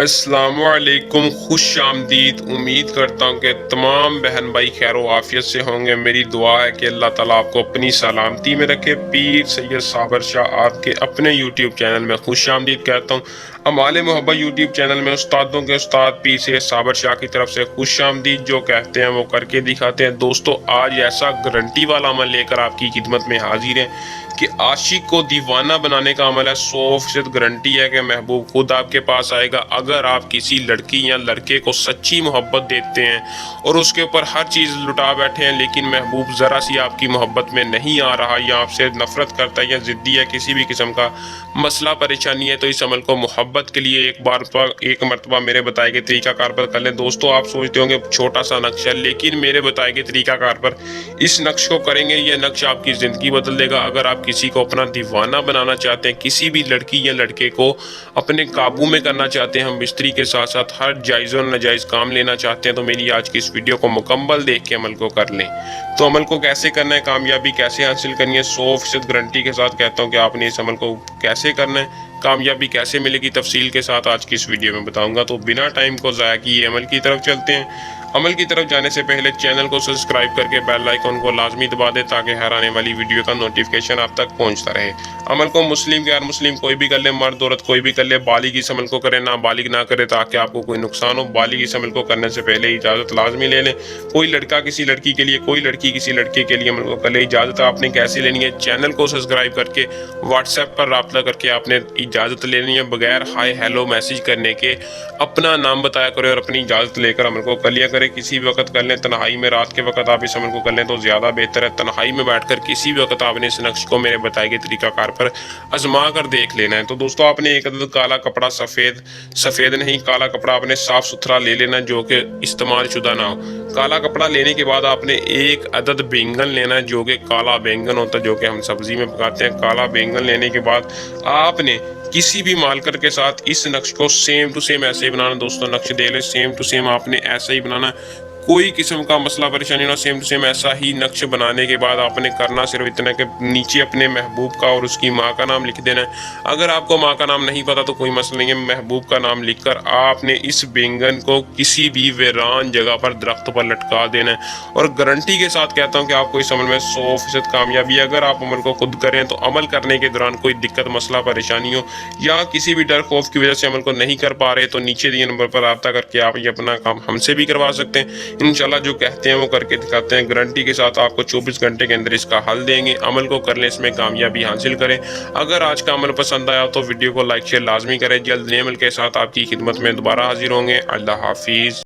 अस्सलाम वालेकुम, खुश आमदीद। उम्मीद करता हूँ कि तमाम बहन भाई खैर आफियत से होंगे। मेरी दुआ है कि अल्लाह ताला आपको अपनी सलामती में रखे। पीर सैयद साबर शाह आपके अपने यूट्यूब चैनल में खुश आमदीद कहता हूँ। हमारे मोहब्बत यूट्यूब चैनल में उस्तादों के उस्ताद पीर सैयद साबर शाह की तरफ से खुश आमदीद। जो कहते हैं वो करके दिखाते हैं। दोस्तों, आज ऐसा गारंटी वाला अमल लेकर आपकी खिदमत में हाजिर है कि आशिक को दीवाना बनाने का अमल है। 100% गारंटी है कि महबूब खुद आपके पास आएगा। अगर आप किसी लड़की या लड़के को सच्ची मोहब्बत देते हैं और उसके ऊपर हर चीज़ लुटा बैठे हैं, लेकिन महबूब ज़रा सी आपकी मोहब्बत में नहीं आ रहा या आपसे नफरत करता है या ज़िद्दी है, किसी भी किस्म का मसला परेशानी है, तो इस अमल को मोहब्बत के लिए एक मरतबा मेरे बताए गए तरीकाकार पर कर लें। दोस्तों, आप सोचते होंगे छोटा सा नक्शा, लेकिन मेरे बताए गए तरीकाकार पर इस नक्श को करेंगे, ये नक्श आपकी ज़िंदगी बदल देगा। अगर आप किसी को अपना दीवाना बनाना चाहते हैं, किसी भी लड़की या लड़के को अपने काबू में करना चाहते हैं, हम मिस्त्री के साथ साथ हर जायज़ और नाजायज़ काम लेना चाहते हैं, तो मेरी आज की इस वीडियो को मुकम्मल देख के अमल को कर लें। तो अमल को कैसे करना है, कामयाबी कैसे हासिल करनी है, 100% गारंटी के साथ कहता हूँ कि आपने इस अमल को कैसे करना है, कामयाबी कैसे मिलेगी, तफसील के साथ आज की इस वीडियो में बताऊंगा। तो बिना टाइम को ज़ाया किए अमल की तरफ चलते हैं। अमल की तरफ जाने से पहले चैनल को सब्सक्राइब करके बेल आइकन को लाजमी दबा दें ताकि हर आने वाली वीडियो का नोटिफिकेशन आप तक पहुंचता रहे। अमल को मुस्लिम गैर मुस्लिम कोई भी कर ले, मर्द औरत कोई भी कर ले, बालिग इस अमल को करे, ना बालिग ना करे ताकि आपको कोई नुकसान हो। बालिग इस अमल को करने से पहले इजाज़त लाजमी ले लें। कोई लड़का किसी लड़की के लिए, कोई लड़की किसी लड़के के लिए अमल को कर ले। इजाज़त आपने कैसे लेनी है, चैनल को सब्सक्राइब करके व्हाट्सएप पर रब्ता करके आपने इजाज़त लेनी है। बगैर हाय हेलो मैसेज करने के अपना नाम बताया करें और अपनी इजाज़त लेकर अमल को कर लिया करें। किसी भी वक्त कर लें, तन्हाई में रात के वक्त आप इस अमल को कर लें तो ज़्यादा बेहतर है। तन्हाई में बैठकर किसी भी वक्त आपने इस नक्श को मेरे बताए गए तरीकाकार पर आजमा कर देख लेना है। तो दोस्तों, आपने एक अदद काला कपड़ा, सफ़ेद नहीं, काला कपड़ा आपने साफ़ सुथरा ले लेना जो कि इस्तेमाल शुदा ना हो। काला कपड़ा लेने के बाद आपने एक अदद बैंगन लेना है जो कि काला बैंगन होता है, जो कि हम सब्ज़ी में पकाते हैं। काला बैंगन लेने के बाद आपने किसी भी मार्कर के साथ इस नक्श को सेम टू सेम ऐसे ही बनाना। दोस्तों, नक्श दे ले, सेम टू सेम आपने ऐसा ही बनाना, कोई किस्म का मसला परेशानी ना। सेम टू सेम ऐसा ही नक्श बनाने के बाद आपने करना सिर्फ इतना कि नीचे अपने महबूब का और उसकी माँ का नाम लिख देना है। अगर आपको माँ का नाम नहीं पता तो कोई मसला नहीं है, महबूब का नाम लिखकर आपने इस बैंगन को किसी भी वीरान जगह पर, दरख्त पर लटका देना है। और गारंटी के साथ कहता हूँ कि आपको इस अमल में 100% कामयाबी। अगर आप अमल को खुद करें तो अमल करने के दौरान कोई दिक्कत, मसला परेशानी हो या किसी भी डर खौफ की वजह से अमल को नहीं कर पा रहे, तो नीचे दिए नंबर पर रब्ता करके आप ये अपना काम हमसे भी करवा सकते हैं। इंशाल्लाह जो कहते हैं वो करके दिखाते हैं। गारंटी के साथ आपको 24 घंटे के अंदर इसका हल देंगे। अमल को कर लें, इसमें कामयाबी हासिल करें। अगर आज का अमल पसंद आया तो वीडियो को लाइक शेयर लाजमी करें। जल्द नए अमल के साथ आपकी खिदमत में दोबारा हाजिर होंगे। अल्लाह हाफिज़।